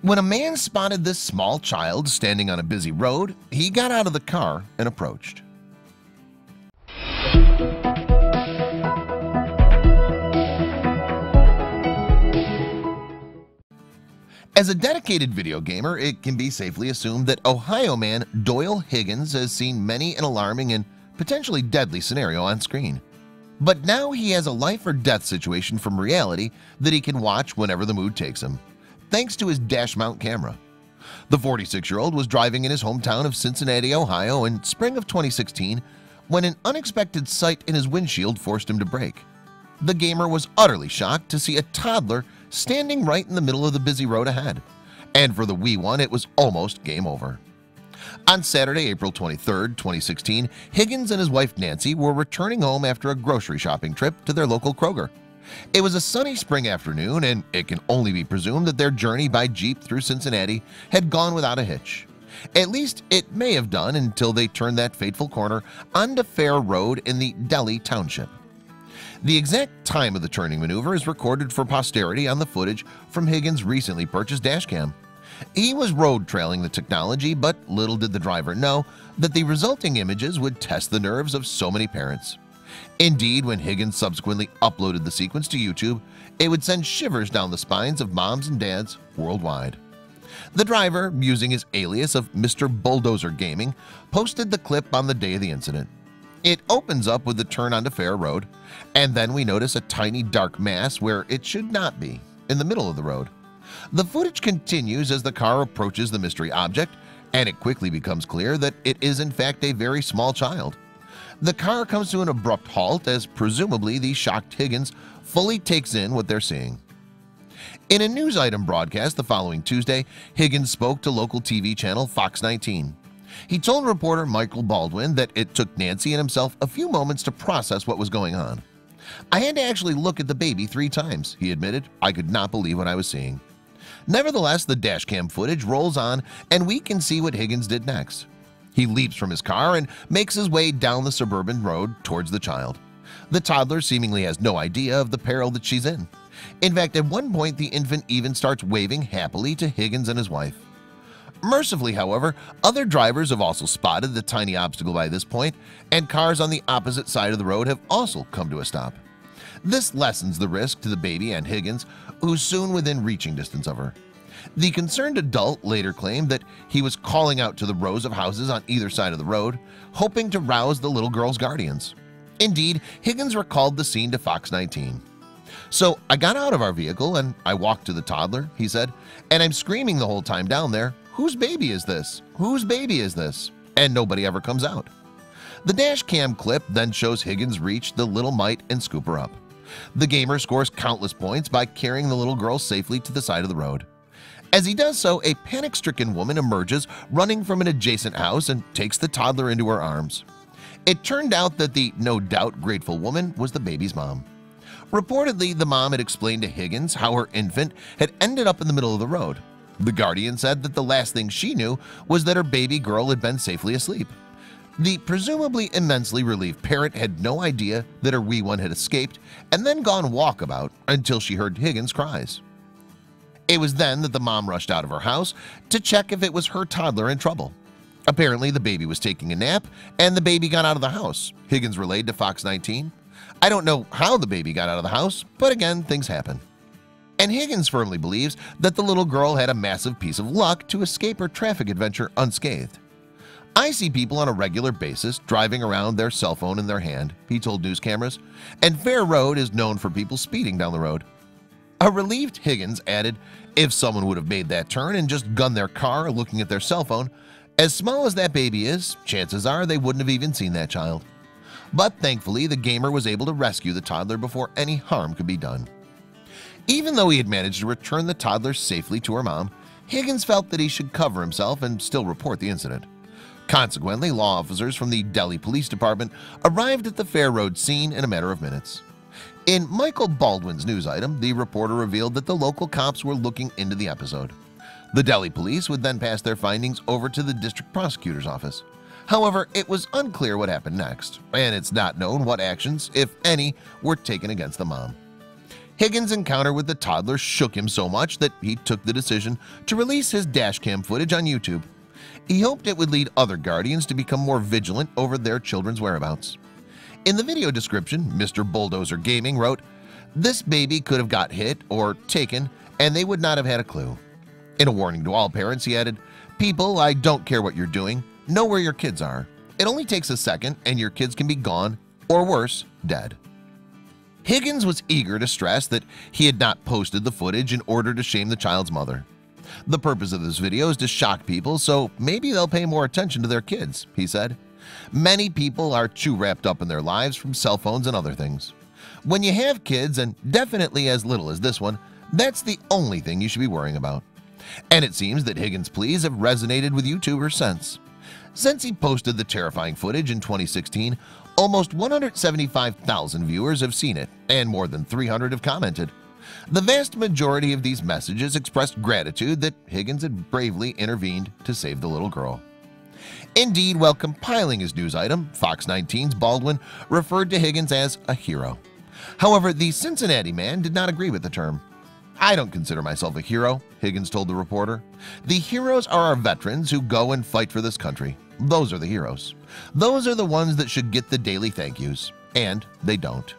When a man spotted this small child standing on a busy road, he got out of the car and approached. As a dedicated video gamer, it can be safely assumed that Ohio man Doyle Higgins has seen many an alarming and potentially deadly scenario on screen. But now he has a life or death situation from reality that he can watch whenever the mood takes him, thanks to his dash mount camera. The 46-year-old was driving in his hometown of Cincinnati, Ohio in spring of 2016 when an unexpected sight in his windshield forced him to brake. The gamer was utterly shocked to see a toddler standing right in the middle of the busy road ahead, and for the wee one it was almost game over. On Saturday, April 23, 2016, Higgins and his wife Nancy were returning home after a grocery shopping trip to their local Kroger. It was a sunny spring afternoon, and it can only be presumed that their journey by Jeep through Cincinnati had gone without a hitch. At least it may have done until they turned that fateful corner onto Fair Road in the Delhi Township. The exact time of the turning maneuver is recorded for posterity on the footage from Higgins' recently purchased dashcam. He was road trailing the technology, but little did the driver know that the resulting images would test the nerves of so many parents. Indeed, when Higgins subsequently uploaded the sequence to YouTube, it would send shivers down the spines of moms and dads worldwide. The driver, using his alias of Mr. Bulldozer Gaming, posted the clip on the day of the incident. It opens up with the turn onto Fair Road, and then we notice a tiny dark mass where it should not be, in the middle of the road. The footage continues as the car approaches the mystery object, and it quickly becomes clear that it is in fact a very small child. The car comes to an abrupt halt as presumably the shocked Higgins fully takes in what they're seeing. In a news item broadcast the following Tuesday, Higgins spoke to local TV channel Fox 19. He told reporter Michael Baldwin that it took Nancy and himself a few moments to process what was going on. "I had to actually look at the baby 3 times," he admitted. "I could not believe what I was seeing." Nevertheless, the dashcam footage rolls on and we can see what Higgins did next. He leaps from his car and makes his way down the suburban road towards the child. The toddler seemingly has no idea of the peril that she's in. In fact, at one point the infant even starts waving happily to Higgins and his wife. Mercifully, however, other drivers have also spotted the tiny obstacle by this point, and cars on the opposite side of the road have also come to a stop. This lessens the risk to the baby and Higgins, who's soon within reaching distance of her. The concerned adult later claimed that he was calling out to the rows of houses on either side of the road, hoping to rouse the little girl's guardians. Indeed, Higgins recalled the scene to Fox 19. "So I got out of our vehicle and I walked to the toddler," he said, "and I'm screaming the whole time down there, 'Whose baby is this? Whose baby is this?' And nobody ever comes out." The dash cam clip then shows Higgins reach the little mite and scoop her up. The gamer scores countless points by carrying the little girl safely to the side of the road. As he does so, a panic-stricken woman emerges running from an adjacent house and takes the toddler into her arms. It turned out that the no doubt grateful woman was the baby's mom. Reportedly, the mom had explained to Higgins how her infant had ended up in the middle of the road. The guardian said that the last thing she knew was that her baby girl had been safely asleep. The presumably immensely relieved parent had no idea that her wee one had escaped and then gone walkabout until she heard Higgins' cries. It was then that the mom rushed out of her house to check if it was her toddler in trouble. Apparently, the baby was taking a nap and the baby got out of the house, Higgins relayed to Fox 19. "I don't know how the baby got out of the house, but again, things happen." And Higgins firmly believes that the little girl had a massive piece of luck to escape her traffic adventure unscathed. "I see people on a regular basis driving around their cell phone in their hand," he told news cameras, "and Fair Road is known for people speeding down the road." A relieved Higgins added, "If someone would have made that turn and just gunned their car looking at their cell phone, as small as that baby is, chances are they wouldn't have even seen that child." But thankfully, the gamer was able to rescue the toddler before any harm could be done. Even though he had managed to return the toddler safely to her mom, Higgins felt that he should cover himself and still report the incident. Consequently, law officers from the Delhi Police Department arrived at the Fair Road scene in a matter of minutes. In Michael Baldwin's news item, the reporter revealed that the local cops were looking into the episode. The Delhi police would then pass their findings over to the district prosecutor's office. However, it was unclear what happened next, and it's not known what actions, if any, were taken against the mom. Higgins' encounter with the toddler shook him so much that he took the decision to release his dashcam footage on YouTube. He hoped it would lead other guardians to become more vigilant over their children's whereabouts. In the video description, Mr. Bulldozer Gaming wrote, "This baby could have got hit or taken and they would not have had a clue." In a warning to all parents, he added, "People, I don't care what you're doing, know where your kids are. It only takes a second and your kids can be gone, or worse, dead." Higgins was eager to stress that he had not posted the footage in order to shame the child's mother. "The purpose of this video is to shock people, so maybe they'll pay more attention to their kids," he said. "Many people are too wrapped up in their lives from cell phones and other things. When you have kids, and definitely as little as this one, that's the only thing you should be worrying about." And it seems that Higgins' pleas have resonated with YouTubers since. Since he posted the terrifying footage in 2016, almost 175,000 viewers have seen it, and more than 300 have commented. The vast majority of these messages expressed gratitude that Higgins had bravely intervened to save the little girl. Indeed, while compiling his news item, Fox 19's Baldwin referred to Higgins as a hero. However, the Cincinnati man did not agree with the term. "I don't consider myself a hero," Higgins told the reporter. "The heroes are our veterans who go and fight for this country. Those are the heroes. Those are the ones that should get the daily thank yous, and they don't."